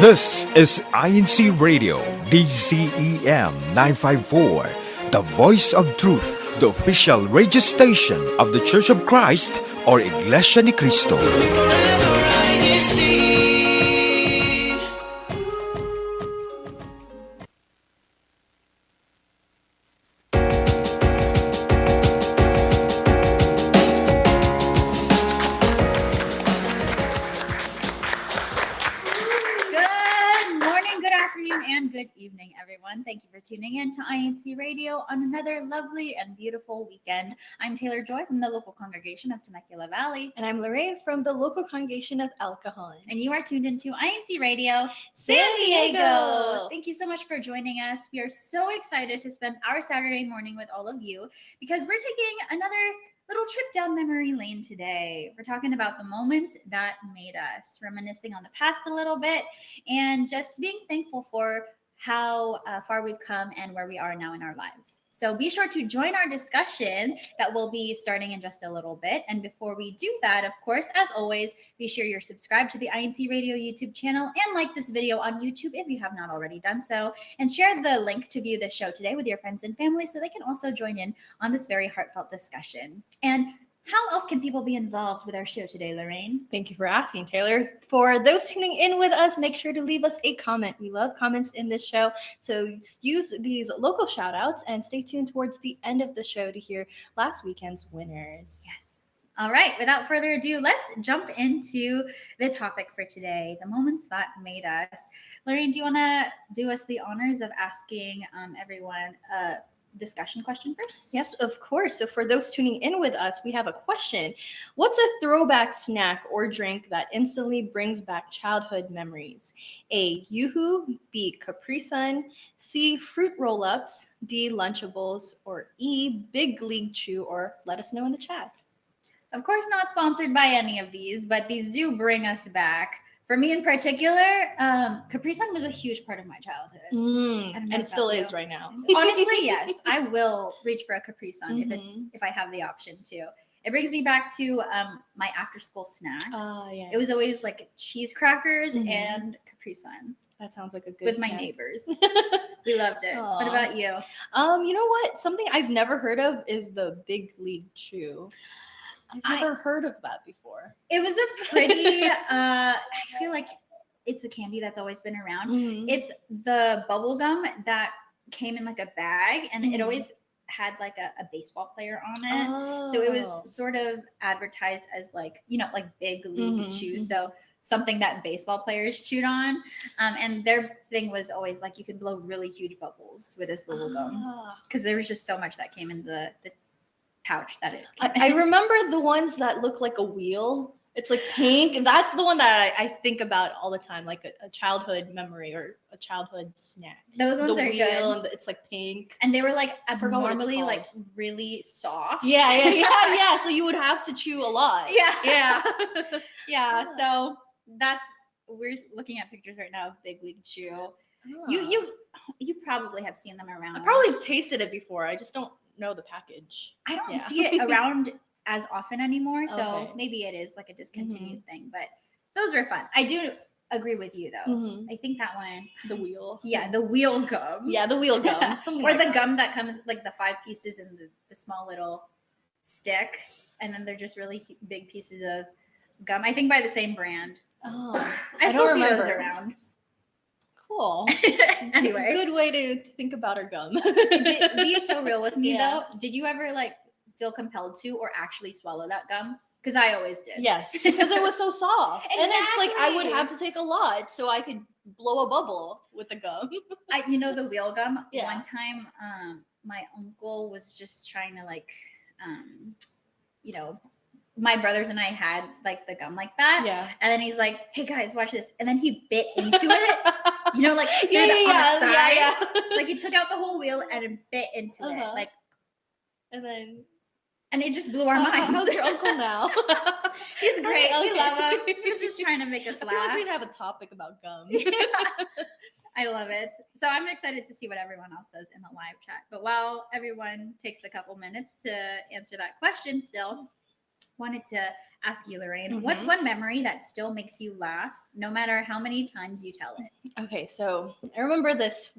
This is INCRadio, DCEM 954, the voice of truth, the official radio station of the Church of Christ or Iglesianicristo. Good evening, everyone. Thank you for tuning in to INCRadio on another lovely and beautiful weekend. I'm Taylor Joy from the local congregation of Temecula Valley. And I'm Lorraine from the local congregation of El Cajon. And you are tuned into INCRadio San Diego. Thank you so much for joining us. We are so excited to spend our Saturday morning with all of you because we're taking another little trip down memory lane today. We're talking about the moments that made us, reminiscing on the past a little bit, and just being thankful for how far we've come and where we are now in our lives. So be sure to join our discussion that will be starting in just a little bit. And before we do that, of course, as always, be sure you're subscribed to the INCRadio YouTube channel and like this video on YouTube if you have not already done so. And share the link to view the show today with your friends and family so they can also join in on this very heartfelt discussion. And how else can people be involved with our show today, Lorraine? Thank you for asking, Taylor. For those tuning in with us, make sure to leave us a comment. We love comments in this show. So use these local shout outs and stay tuned towards the end of the show to hear last weekend's winners. Yes. All right. Without further ado, let's jump into the topic for today, the moments that made us. Lorraine, do you want to do us the honors of asking everyone discussion question first? Yes, of course. So for those tuning in with us, we have a question. What's a throwback snack or drink that instantly brings back childhood memories? A, Yoo-hoo, B, Capri Sun, C, fruit roll-ups, D, Lunchables, or E, Big League Chew, or let us know in the chat. Of course, not sponsored by any of these, but these do bring us back. For me in particular, Capri Sun was a huge part of my childhood. And it still is right now. Honestly, yes. I will reach for a Capri Sun if I have the option to. It brings me back to my after-school snacks. Yes. It was always like cheese crackers and Capri Sun. That sounds like a good with snack. My neighbors. We loved it. Aww. What about you? You know what? Something I've never heard of is the Big League Chew. I've never heard of that before. It was a pretty, I feel like it's a candy that's always been around. It's the bubble gum that came in like a bag and it always had like a baseball player on it. Oh. So it was sort of advertised as like, like Big League Chew. So something that baseball players chewed on. And their thing was always like you could blow really huge bubbles with this bubble gum because there was just so much that came in the pouch that it I remember the ones that look like a wheel. It's like pink, and that's the one that I think about all the time, like a childhood memory or a childhood snack. Those ones are good. And it's like pink, and they were like normally like really soft. Yeah. So you would have to chew a lot. Yeah. So we're looking at pictures right now of Big League Chew. Oh. You probably have seen them around. I probably have tasted it before. I just don't know the package. I don't see it around as often anymore, so maybe it is like a discontinued thing, but those were fun. I do agree with you though. I think that one, the wheel gum, the wheel gum or the gum that comes like the 5 pieces in the small little stick, and then they're just really big pieces of gum, I think by the same brand. I still see those around. Cool. Anyway, good way to think about our gum. Be so real with me though. Did you ever like feel compelled to or actually swallow that gum? Because I always did. Yes, because it was so soft. Exactly. And it's like I would have to take a lot so I could blow a bubble with the gum. The wheel gum. Yeah. One time, my uncle was just trying to like, my brothers and I had like the gum like that. Yeah. And then he's like, "Hey guys, watch this." And then he bit into it. On the side. Yeah. Like he took out the whole wheel and it bit into it. Like, and it just blew our minds. How's your uncle now? He's great. We love him. He was just trying to make us laugh. I feel like we'd have a topic about gum. I love it. So I'm excited to see what everyone else says in the live chat. But while everyone takes a couple minutes to answer that question still, wanted to ask you, Lorraine, what's one memory that still makes you laugh no matter how many times you tell it? Okay, so I remember this.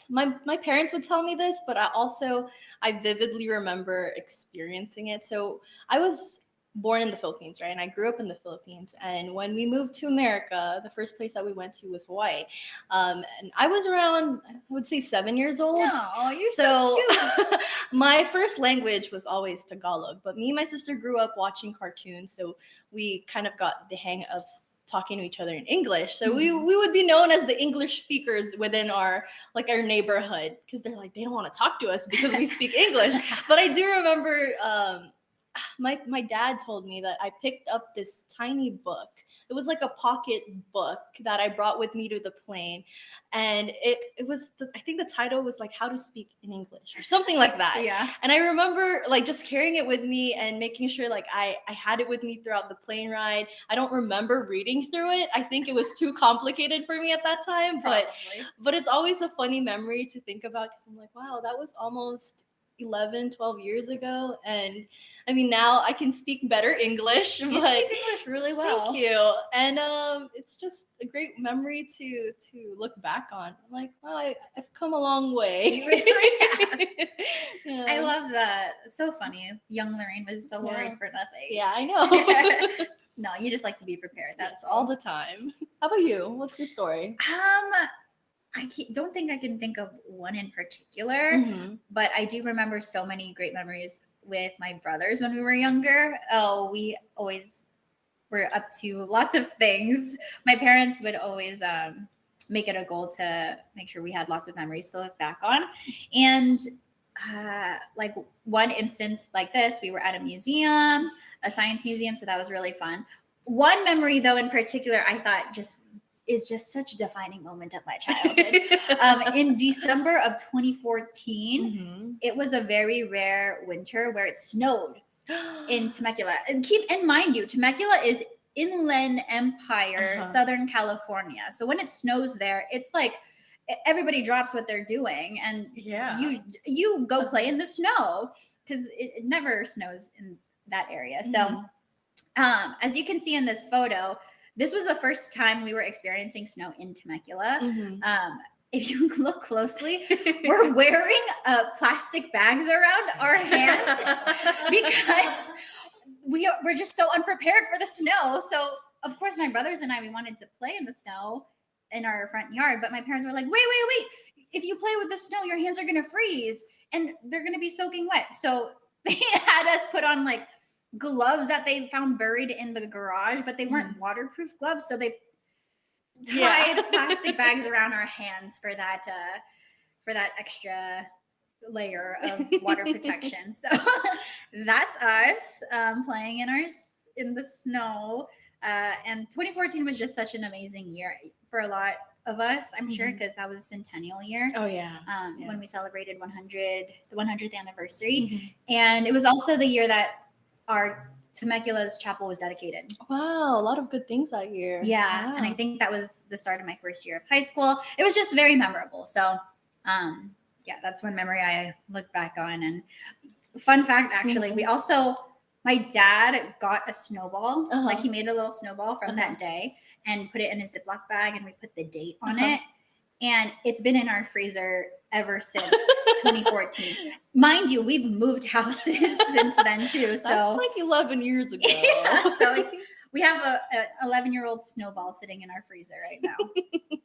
My parents would tell me this, but I vividly remember experiencing it. So I was born in the Philippines, right? And I grew up in the Philippines. And when we moved to America, the first place that we went to was Hawaii. And I was around, I would say, 7 years old. Oh, you're so cute. My first language was always Tagalog, but me and my sister grew up watching cartoons, so we kind of got the hang of talking to each other in English. So we would be known as the English speakers within our neighborhood, because they're like, they don't want to talk to us because we speak English. But I do remember my dad told me that I picked up this tiny book. It was like a pocket book that I brought with me to the plane, and it was I think the title was like How to Speak in English or something like that. Yeah. And I remember like just carrying it with me and making sure like I had it with me throughout the plane ride. I don't remember reading through it. I think it was too complicated for me at that time, but it's always a funny memory to think about, because I'm like, wow, that was almost 12 years ago, and I mean now I can speak better English. You speak English really well. Thank you. And it's just a great memory to look back on. I'm like, wow, I've come a long way. You really have. Yeah. I love that. It's so funny. Young Lorraine was so worried for nothing. Yeah, I know. No, you just like to be prepared. That's all the time. How about you? What's your story? Don't think I can think of one in particular, but I do remember so many great memories with my brothers when we were younger. Oh, we always were up to lots of things. My parents would always make it a goal to make sure we had lots of memories to look back on. And like one instance like this, we were at a museum, a science museum, so that was really fun. One memory, though, in particular, I thought is just such a defining moment of my childhood. In December of 2014, it was a very rare winter where it snowed in Temecula. And keep in mind, Temecula is Inland Empire, Southern California. So when it snows there, it's like everybody drops what they're doing, and you go play in the snow, because it never snows in that area. So as you can see in this photo, this was the first time we were experiencing snow in Temecula. If you look closely, we're wearing plastic bags around our hands because we're just so unprepared for the snow. So, of course, my brothers and I, we wanted to play in the snow in our front yard, but my parents were like, wait. If you play with the snow, your hands are going to freeze and they're going to be soaking wet. So they had us put on like gloves that they found buried in the garage, but they weren't waterproof gloves, so they tied plastic bags around our hands for that extra layer of water protection. So that's us playing in the snow. And 2014 was just such an amazing year for a lot of us, I'm sure, because that was centennial year. Oh yeah. When we celebrated the 100th anniversary, and it was also the year that our Temecula's chapel was dedicated. Wow, a lot of good things that year. Yeah, wow. And I think that was the start of my first year of high school. It was just very memorable. So, that's one memory I look back on. And fun fact, actually, my dad got a snowball. Like he made a little snowball from that day and put it in a Ziploc bag, and we put the date on it. And it's been in our freezer ever since 2014. Mind you, we've moved houses since then too. So that's like 11 years ago. Yeah, so we have a 11-year-old snowball sitting in our freezer right now.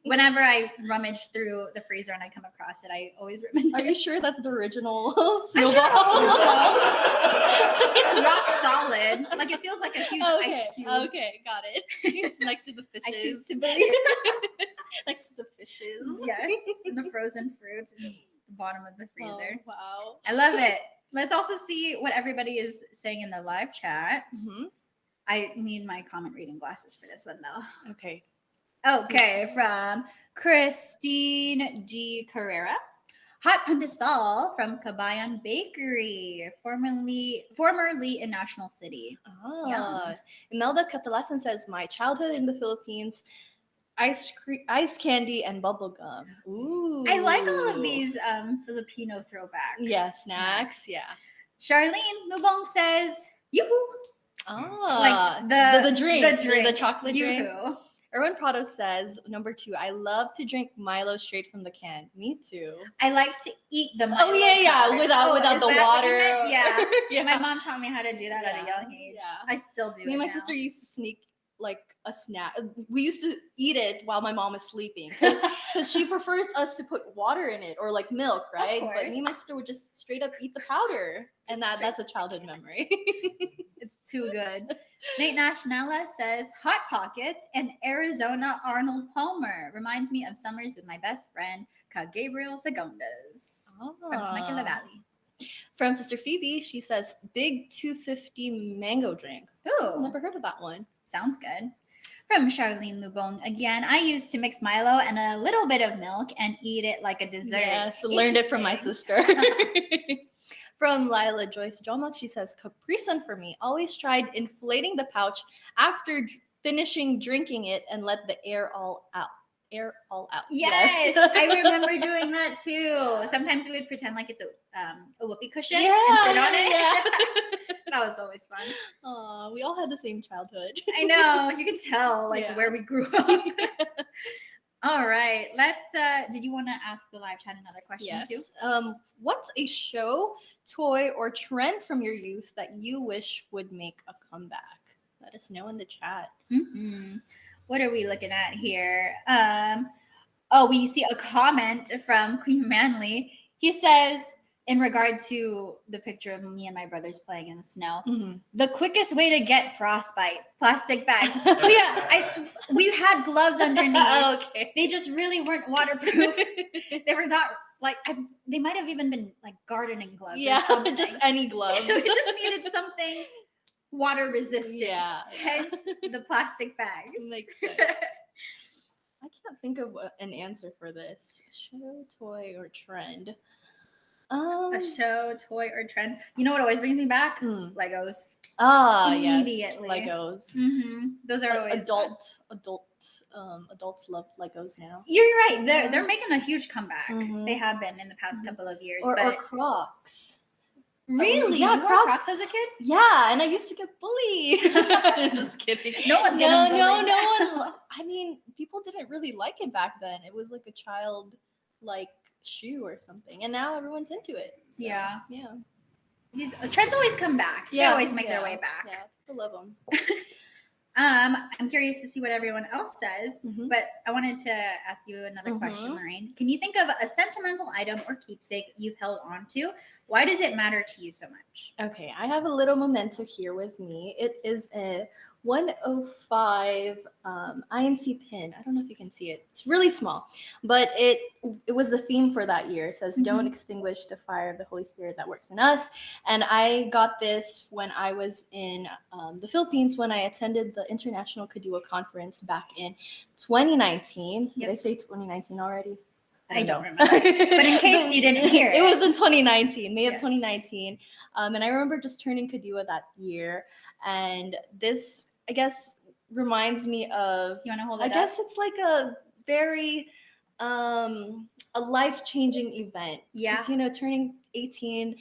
Whenever I rummage through the freezer and I come across it, I always remember. Are you sure that's the original snowball? It's rock solid. Like it feels like a huge ice cube. Okay, got it. Next to the fishes. I choose to believe. Next to the fishes. Yes, and the frozen fruit in the bottom of the freezer. Oh, wow. I love it. Let's also see what everybody is saying in the live chat. I need my comment reading glasses for this one, though. Okay, from Christine G. Carrera. Hot pandesal from Kabayan Bakery, formerly in National City. Imelda Catalasan says, my childhood in the Philippines, ice candy and bubble gum. Ooh. I like all of these Filipino throwback snacks. Yeah. Charlene Lubong says, yoo-hoo. Ah, Like the drink, the drink, the chocolate drink. Yoo-hoo. Erwin Prado says, number 2, I love to drink Milo straight from the can. Me too. I like to eat the Milo Oh yeah, powder. without is the that what you water. meant? Yeah. Yeah. My mom taught me how to do that at a Yeah, young age. yeah. I still do Me it and my now. sister used to sneak like a snack. We used to eat it while my mom is sleeping because she prefers us to put water in it or like milk, right? But me and my sister would just straight up eat the powder, and that's a childhood memory. It's too good. Nate Nashnala says Hot Pockets and Arizona Arnold Palmer reminds me of summers with my best friend Ka Gabriel Segundas from Temecula Valley. From Sister Phoebe, she says big 250 mango drink. Ooh, Never heard of that one. sounds good. From Charlene Lubong again, I used to mix Milo and a little bit of milk and eat it like a dessert. Yes, learned it from my sister. From Lila Joyce Joma, she says Capri Sun for me. Always tried inflating the pouch after finishing drinking it and let the air all out. Yes, I remember doing that too. Sometimes we would pretend like it's a whoopee cushion and sit on it. Yeah. That was always fun. Aw, we all had the same childhood. I know. You can tell Yeah. where we grew up. All right. Let's did you want to ask the live chat another question too? Yes. What's a show, toy, or trend from your youth that you wish would make a comeback? Let us know in the chat. Mm-hmm. What are we looking at here? We see a comment from Queen Manley. He says, in regard to the picture of me and my brothers playing in the snow, the quickest way to get frostbite, plastic bags. But yeah, we had gloves underneath. Okay. They just really weren't waterproof. They were not they might have even been like gardening gloves. Yeah, or something. just any gloves. We just needed something water resistant. Yeah. Hence the plastic bags. Makes sense. I can't think of an answer for this. Show, toy, or trend. A show, toy, or trend. You know what always brings me back? Legos. Immediately. Yes, Legos. Mm-hmm. Those are always adults love Legos now. You're right. They're making a huge comeback. They have been in the past couple of years. Or Crocs. Really? Yeah, you wore Crocs as a kid? Yeah, and I used to get bullied. Just kidding. No one's getting bullied. No one. I mean, people didn't really like it back then. It was like a child like shoe or something, and now everyone's into it. So, yeah. These trends always come back. They always make their way back. Yeah, I love them. I'm curious to see what everyone else says, but I wanted to ask you another question, Lorraine. Can you think of a sentimental item or keepsake you've held on to? Why does it matter to you so much? Okay, I have a little memento here with me. It is a 105 INC pin. I don't know if you can see it. It's really small, but it was a theme for that year. It says, "Don't extinguish the fire of the Holy Spirit that works in us." And I got this when I was in the Philippines when I attended the International Kadiwa Conference back in 2019. Did I say 2019 already? I don't remember. But in case you didn't hear it was in 2019, May of 2019. And I remember just turning Kadiwa that year. And this, I guess, reminds me of, you want to hold it I up? guess it's like a very, a life-changing event. Yeah. Because, turning 18,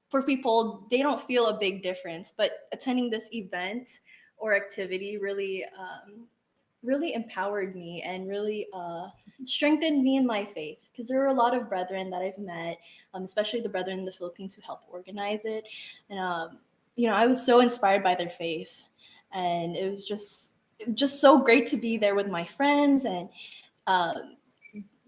for people, they don't feel a big difference. But attending this event or activity really empowered me and really strengthened me in my faith, because there were a lot of brethren that I've met, especially the brethren in the Philippines who helped organize it. And, I was so inspired by their faith, and it was just so great to be there with my friends. And,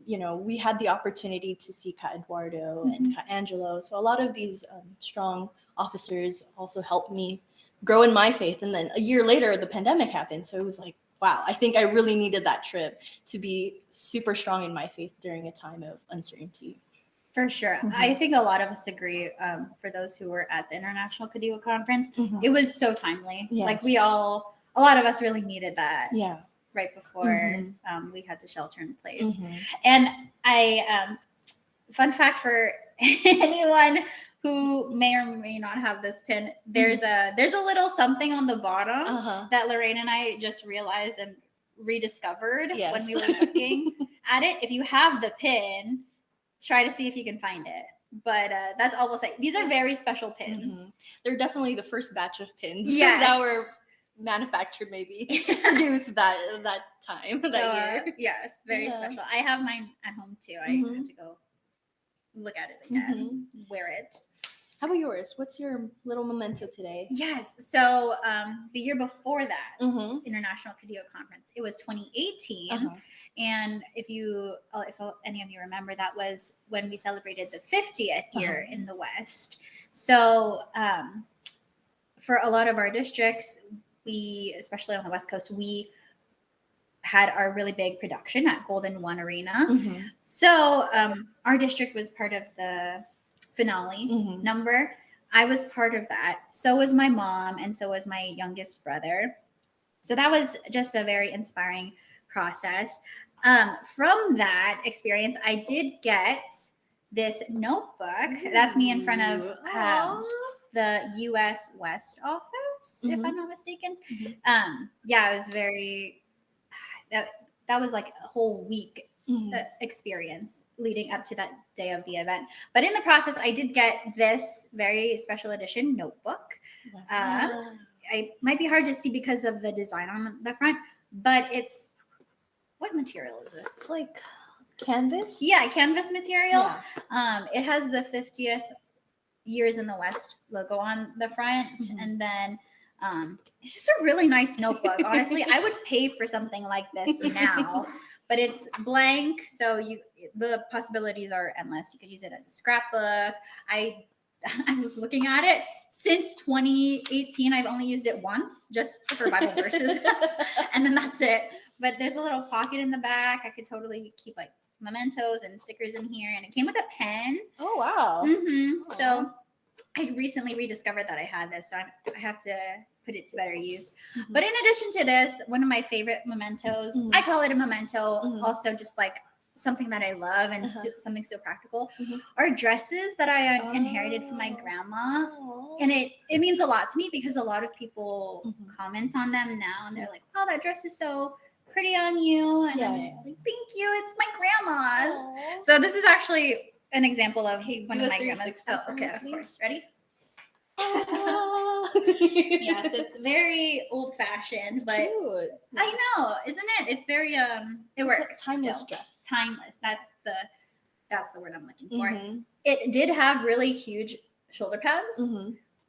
we had the opportunity to see Ka Eduardo and Ka Angelo. So a lot of these strong officers also helped me grow in my faith. And then a year later, the pandemic happened. So it was like, wow, I think I really needed that trip to be super strong in my faith during a time of uncertainty. For sure. I think a lot of us agree, for those who were at the International Kadiwa Conference, it was so timely. Yes. Like a lot of us really needed that right before we had to shelter in place. And fun fact for anyone who may or may not have this pin, there's a little something on the bottom that Lorraine and I just realized and rediscovered when we were looking at it. If you have the pin, try to see if you can find it. But that's all we'll say. These are very special pins. Mhm. They're definitely the first batch of pins Yes. that were manufactured, maybe produced that time that year. Yes, very Yeah. special. I have mine at home too. I Mhm. have to go look at it again, wear it. How about yours? What's your little memento today? Yes. So the year before that, Mm-hmm. International Cadillo Conference, it was 2018. Uh-huh. And if any of you remember, that was when we celebrated the 50th year in the West. So for a lot of our districts, we, especially on the West Coast, we had our really big production at Golden One Arena. Mm-hmm. So our district was part of the finale number. I was part of that. So was my mom, and so was my youngest brother. So that was just a very inspiring process. From that experience, I did get this notebook. That's me in front of the U.S. West office, if I'm not mistaken. Yeah, it was very. That was like a whole week experience leading up to that day of the event. But in the process, I did get this very special edition notebook. It might be hard to see because of the design on the front, but it's, what material is this? It's like canvas. Yeah, canvas material. Yeah. It has the 50th Years in the West logo on the front, and then it's just a really nice notebook. Honestly, I would pay for something like this now, but it's blank, so the possibilities are endless. You could use it as a scrapbook. I was looking at it since 2018. I've only used it once, just for Bible verses, and then that's it. But there's a little pocket in the back. I could totally keep like mementos and stickers in here, and it came with a pen. Oh wow. So I recently rediscovered that I had this, so I have to put it to better use. But in addition to this, one of my favorite mementos, I call it a memento, also just like something that I love and something so practical, are dresses that I inherited from my grandma. And it means a lot to me because a lot of people comment on them now, and they're like, "Oh, that dress is so pretty on you," and I'm like, "Thank you, it's my grandma's." So this is actually an example of one of my grandma's. Okay, of course. Ready? Yes, it's very old fashioned, but cute. I know, isn't it? It's very it works. Timeless dress. Timeless. That's the word I'm looking for. It did have really huge shoulder pads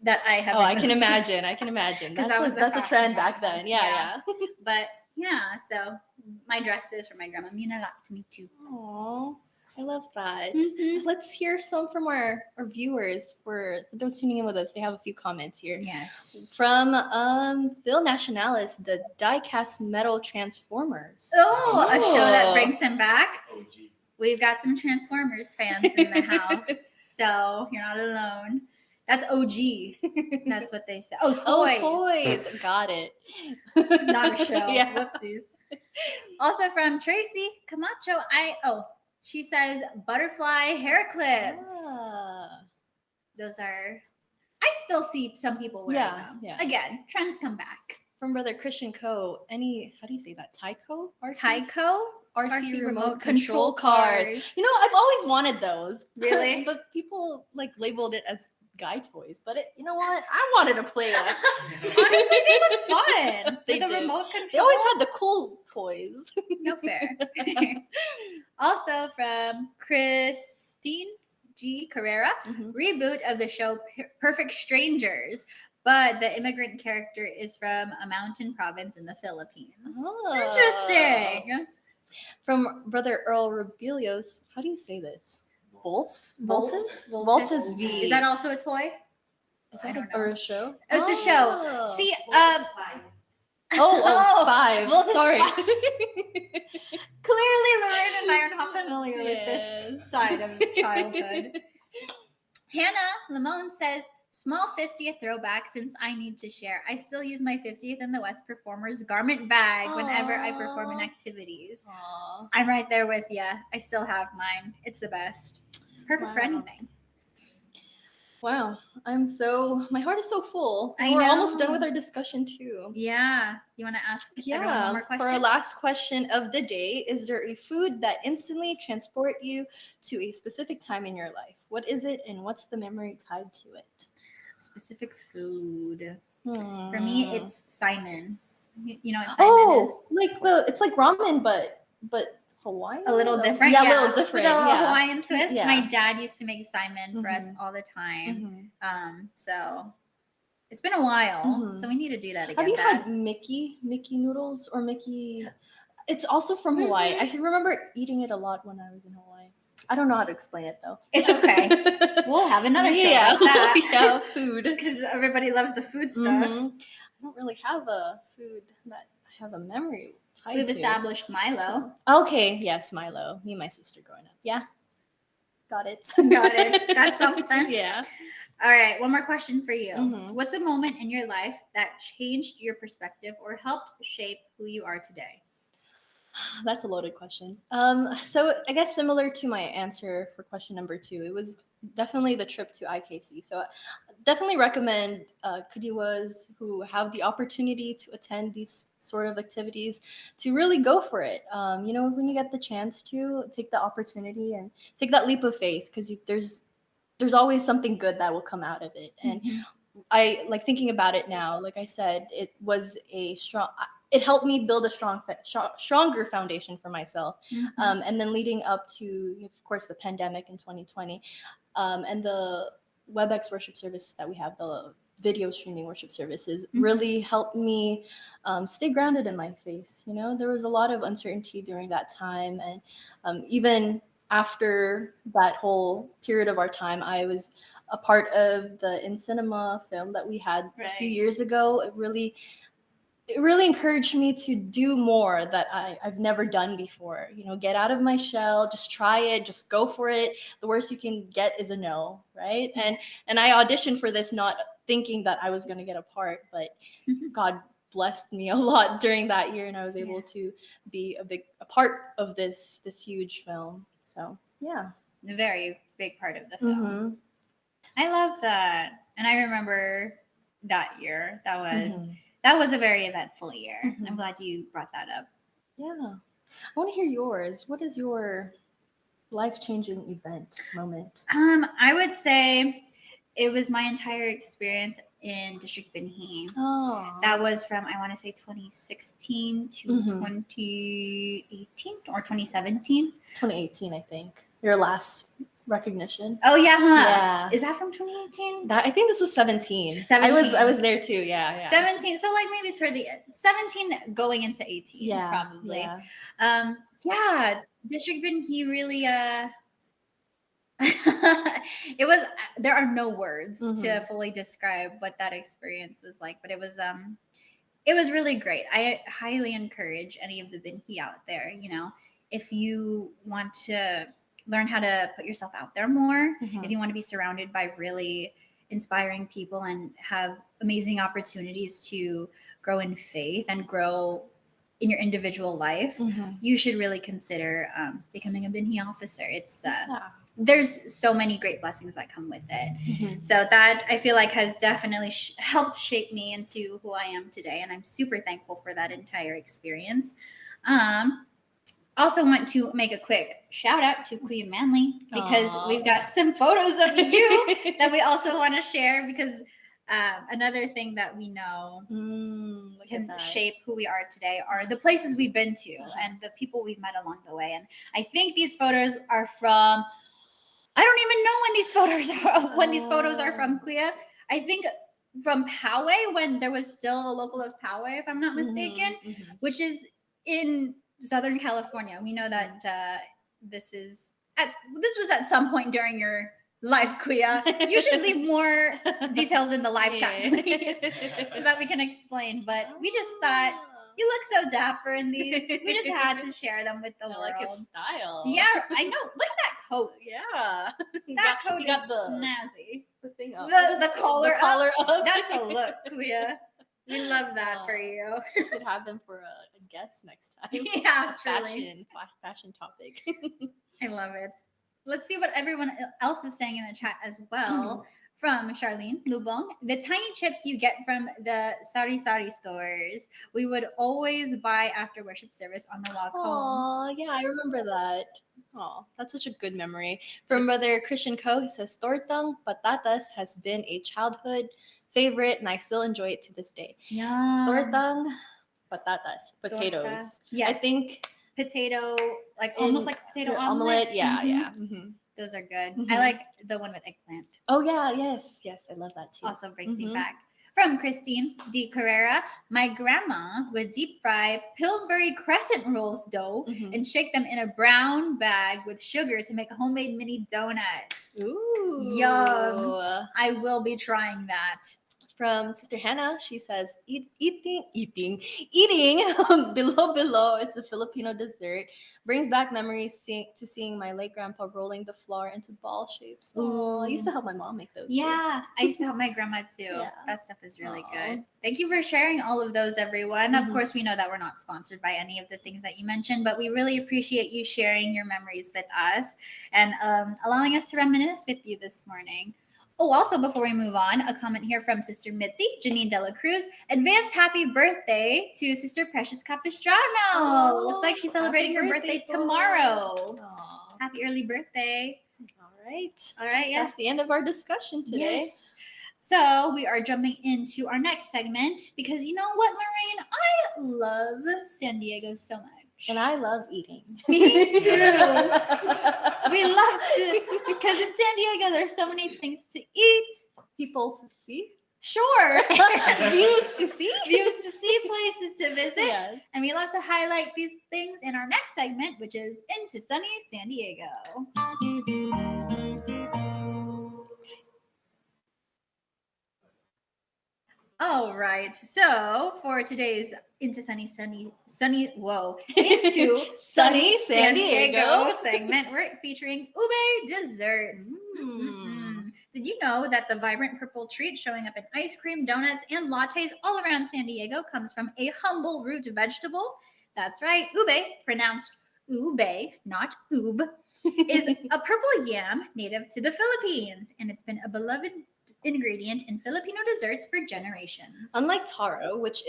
that I have. I can imagine. That's a trend back then. Yeah. But yeah, so my dresses for my grandma mean a lot to me too. Aww. I love that. Let's hear some from our viewers. For those tuning in with us, they have a few comments here. Yes. From Phil Nationalis, the die-cast metal Transformers. Oh, a show that brings him back. OG. We've got some Transformers fans in the house, so you're not alone. That's OG. That's what they say. Oh, toys. Toys. Got it. Not a show. Yeah. Whoopsies. Also from Tracy Camacho, she says butterfly hair clips. Those are, I still see some people wearing them. Yeah. Again, trends come back. From Brother Christian Co. How do you say that? Tyco? Tyco? RC remote control cars. You know, I've always wanted those. Really? But people labeled it as guy toys. But you know what? I wanted to play it. Honestly, they look fun. They the do. Remote control. They always had the cool toys. No fair. Also from Christine G. Carrera, reboot of the show Perfect Strangers, but the immigrant character is from a mountain province in the Philippines. Oh. Interesting. From Brother Earl Rebelios, how do you say this? Voltus V. Is that also a toy? I don't know. Or a show? It's a show. See, five. Sorry. Clearly, Lorraine and I are not familiar with this side of childhood. Hannah Lamone says, small 50th throwback since I need to share. I still use my 50th in the West Performers garment bag whenever I perform in activities. Aww. I'm right there with you. I still have mine. It's the best. It's perfect for anything. Wow, my heart is so full. I We're almost know. done with our discussion too. Yeah. You want to ask everyone one more For our question? last question of the day, is there a food that instantly transport you to a specific time in your life? What is it, and what's the memory tied to it? Specific food. For me, it's Simon. You know what Simon Oh, is? it's like ramen, but Hawaiian. A little different. Yeah, Yeah, a little different. With a Yeah. Hawaiian twist. Yeah. My dad used to make Simon for us Mhm. all the time. Mhm. So it's been a while. Mhm. So we need to do that again. Have you Dad. had Mickey noodles or Mickey? It's also from Hawaii. I can remember eating it a lot when I was in Hawaii. I don't know how to explain it though. It's okay. We'll have another show Yeah, about that. yeah, food. Because everybody loves the food stuff. Mhm. I don't really have a food that I have a memory tied We've to. established Milo. Okay, yes, Milo. Me and my sister growing up. Yeah. Got it. Got it. That's something. Yeah. All right, one more question for you. Mhm. What's a moment in your life that changed your perspective or helped shape who you are today? That's a loaded question. So I guess similar to my answer for question number 2, it was definitely the trip to IKC. So I definitely recommend Kudiwas who have the opportunity to attend these sort of activities to really go for it. When you get the chance to take the opportunity and take that leap of faith, because there's always something good that will come out of it. And I like thinking about it now. Like I said, it was a strong. It helped me build a stronger foundation for myself. And then leading up to, of course, the pandemic in 2020, and the WebEx worship service that we have, the video streaming worship services, really helped me stay grounded in my faith. There was a lot of uncertainty during that time, and even after that whole period of our time, I was a part of the In Cinema film that we had a few years ago. It really encouraged me to do more that I've never done before. Get out of my shell, just try it, just go for it. The worst you can get is a no, right? And I auditioned for this not thinking that I was going to get a part, but God blessed me a lot during that year, and I was able to be a part of this huge film. So yeah, A very big part of the film. I love that, and I remember that year. That was a very eventful year. I'm glad you brought that up. Yeah, I want to hear yours. What is your life-changing event moment? I would say it was my entire experience in District Binhi. Oh, That was from, I want to say, 2016 to 2018 or 2017. 2018, I think. Your last recognition. Oh yeah, huh? Yeah. Is that from 2018? I think this was 17. 17. I was there too. Yeah. 17. So like maybe toward the 17 going into 18. Yeah, probably. yeah. District Binhi really it was, there are no words to fully describe what that experience was like, but it was really great. I highly encourage any of the Binhi out there, if you want to learn how to put yourself out there more, if you want to be surrounded by really inspiring people and have amazing opportunities to grow in faith and grow in your individual life, you should really consider becoming a Binhi officer. It's there's so many great blessings that come with it. So that, I feel like, has definitely helped shape me into who I am today, and I'm super thankful for that entire experience. Also want to make a quick shout out to Queen Manley, because we've got some photos of you that we also want to share, because another thing that we know can shape who we are today are the places we've been to and the people we've met along the way. And I think these photos are from, I don't even know when these photos are from, Kuya. I think from Poway, when there was still a local of Poway, if I'm not mistaken, which is in Southern California. We know that this was at some point during your life, Kuya. You should leave more details in the live chat, please, so that we can explain. But we just thought, you look so dapper in these. We just had to share them with the world. I like his style. Yeah, I know. Look at that coat. Yeah. That coat got is snazzy. the thing up. The collar up. That's a look, Kuya. We love that for you. We should have them for a guest next time. Yeah, truly. Fashion topic. I love it. Let's see what everyone else is saying in the chat as well. From Charlene Lubong, the tiny chips you get from the sari-sari stores, we would always buy after worship service on the walk home. Oh, yeah, I remember that. Oh, that's such a good memory. From Chips. Brother Christian Co, he says, Tortang patatas has been a childhood favorite, and I still enjoy it to this day. Yeah. Tortang patatas, potatoes. Torta. Yes. I think Potato, like almost like potato omelet. Yeah, Mhm. yeah. Mm-hmm. Those are good. Mhm. I like the one with eggplant. Oh, yeah, yes, I love that too. Also brings me Mhm. back. From Christine D. Carrera, my grandma would deep fry Pillsbury crescent rolls dough Mhm. and shake them in a brown bag with sugar to make homemade mini donuts. Ooh. Yum. I will be trying that. From Sister Hannah, she says, eating below is a Filipino dessert. Brings back memories seeing my late grandpa rolling the flour into ball shapes. Oh, I used to help my mom make those. Yeah, I used to help my grandma too. Yeah. That stuff is really Aw. good. Thank you for sharing all of those, everyone. Of Mhm. course, we know that we're not sponsored by any of the things that you mentioned, but we really appreciate you sharing your memories with us and allowing us to reminisce with you this morning. Oh, also, before we move on, a comment here from Sister Mitzi, Janine Dela Cruz. Advance happy birthday to Sister Precious Capistrano. Oh, Looks like she's celebrating her happy birthday birthday, tomorrow. Aw. Happy early birthday. All right. All right, So yes. that's the end of our discussion today. Yes. So we are jumping into our next segment because you know what, Lorraine? I love San Diego so much. And I love eating. Me too. We love to, because in San Diego, there's so many things to eat. People to see. Sure. Views to see. Views to see, places to visit. Yes. And we love to highlight these things in our next segment, which is Into Sunny San Diego. All right. So for today's Into Sunny San Diego segment, we're featuring ube desserts. Did you know that the vibrant purple treat showing up in ice cream, donuts, and lattes all around San Diego comes from a humble root vegetable? That's right. Ube, pronounced ube, not oob, is a purple yam native to the Philippines, and it's been a beloved ingredient in Filipino desserts for generations. Unlike taro, which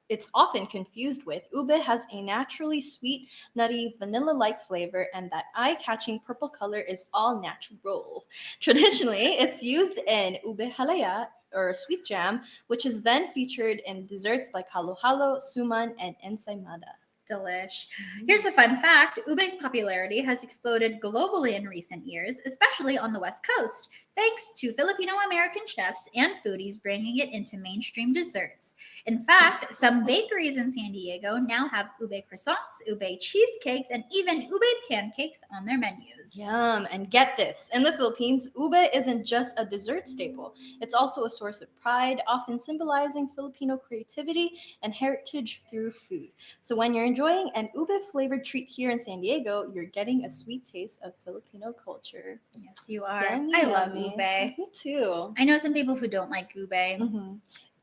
it's often confused with, ube has a naturally sweet, nutty, vanilla-like flavor, and that eye-catching purple color is all natural. Traditionally, it's used in ube halaya, or sweet jam, which is then featured in desserts like halo-halo, suman, and ensaymada. Delish. Here's a fun fact. Ube's popularity has exploded globally in recent years, especially on the West Coast, thanks to Filipino-American chefs and foodies bringing it into mainstream desserts. In fact, some bakeries in San Diego now have ube croissants, ube cheesecakes, and even ube pancakes on their menus. Yum. And get this, in the Philippines, ube isn't just a dessert staple. It's also a source of pride, often symbolizing Filipino creativity and heritage through food. So when you're enjoying an ube-flavored treat here in San Diego, you're getting a sweet taste of Filipino culture. Yes, you are. Yummy, I love yummy. ube. Me too. I know some people who don't like ube. Mm-hmm.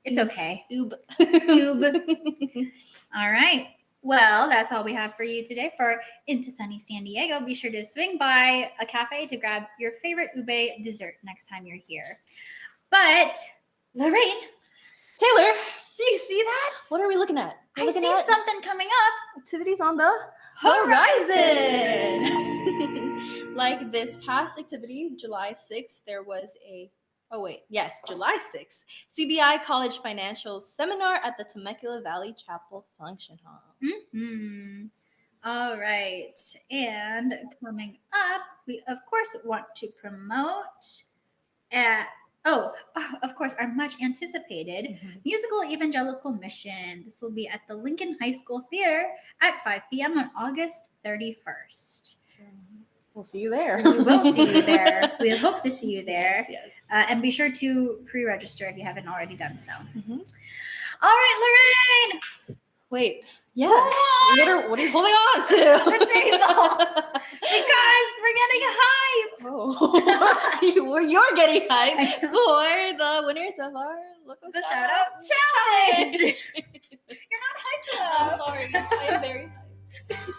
It's okay. Ube. All right. Well, that's all we have for you today for Into Sunny San Diego. Be sure to swing by a cafe to grab your favorite ube dessert next time you're here. But, Lorraine, Taylor, do you see that? what are we looking at? I see something coming up. Activities on the horizon. Like this past activity, July 6th, there was July 6th, CBI College Financial Seminar at the Temecula Valley Chapel Function Hall. Mm-hmm. All right. And coming up, we, of course, want to promote of course, our much anticipated musical evangelical mission. This will be at the Lincoln High School Theater at 5 p.m. on August 31st. So we'll see you there. We will see you there. We hope to see you there. Yes. And be sure to pre-register if you haven't already done so. Mhm. All right, Lorraine. Wait. Yes. Hold on. What are you holding on to? The table. Because we're getting hype. Oh. You're getting hyped for the winners of our local The shout out challenge. You're not hyped I'm enough. sorry. I am very hyped.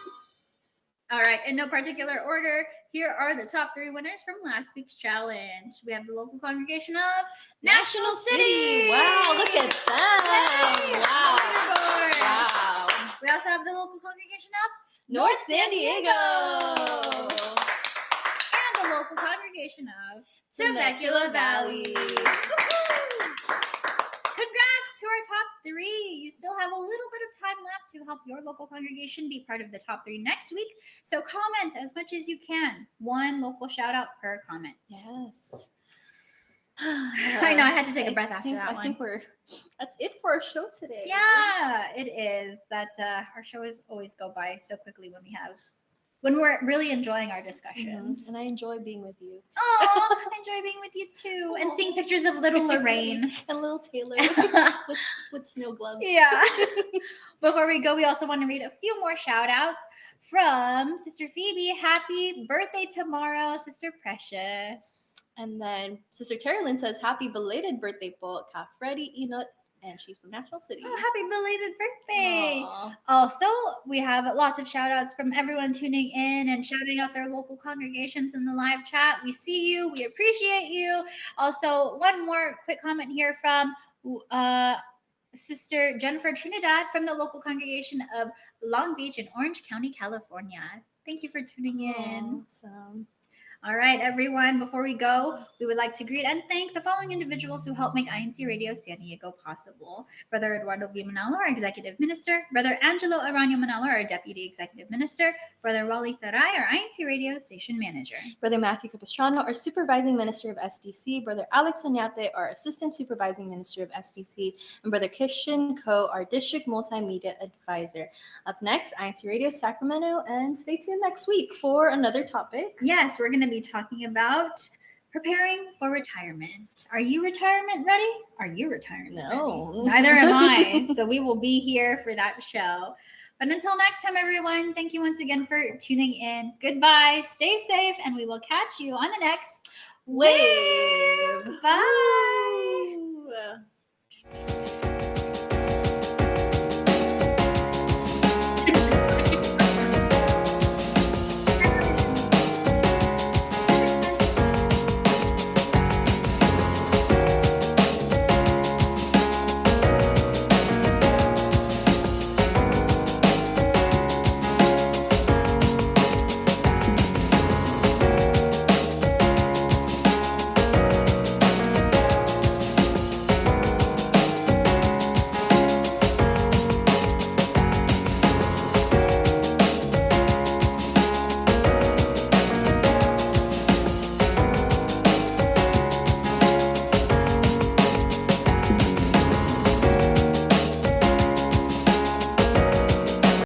All right, in no particular order, here are the top 3 winners from last week's challenge. We have the local congregation of National City. Wow, look at them. Yay! Wow. Leaderboard. Wow. We also have the local congregation of North San Diego. And the local congregation of Temecula Valley. Woo-hoo! Congrats to our top 3. You still have a little bit of time left to help your local congregation be part of the top 3 next week. So comment as much as you can. 1 local shout out per comment. Yes. I know, I had to take a breath after that one. I think that's it for our show today. Yeah, it is. That's our shows always go by so quickly when we're really enjoying our discussions. And I enjoy being with you. Oh, I enjoy being with you too, and seeing pictures of little Lorraine and little Taylor with snow gloves. Yeah. Before we go, we also want to read a few more shout outs from Sister Phoebe. Happy birthday tomorrow, Sister Precious. And then Sister Terry Lynn says, happy belated birthday po, Ka Freddy Inot, and she's from National City. Oh, happy belated birthday. Aww. Also, we have lots of shout outs from everyone tuning in and shouting out their local congregations in the live chat. We see you. We appreciate you. Also, one more quick comment here from Sister Jennifer Trinidad from the local congregation of Long Beach in Orange County, California. Thank you for tuning in. Awesome. All right, everyone. Before we go, we would like to greet and thank the following individuals who help make INC Radio San Diego possible. Brother Eduardo V. Manalo, our Executive Minister. Brother Angelo Aranio Manalo, our Deputy Executive Minister. Brother Wally Taray, our INC Radio Station Manager. Brother Matthew Capistrano, our Supervising Minister of SDC. Brother Alex Oñate, our Assistant Supervising Minister of SDC. And Brother Christian Ko, our District Multimedia Advisor. Up next, INC Radio Sacramento, and stay tuned next week for another topic. Yes, we're going to be talking about preparing for retirement. Are you retirement ready? Are you retirement No. ready? Neither am I. So we will be here for that show. But until next time, everyone, thank you once again for tuning in. Goodbye. Stay safe, and we will catch you on the next Wave. Bye. Ooh.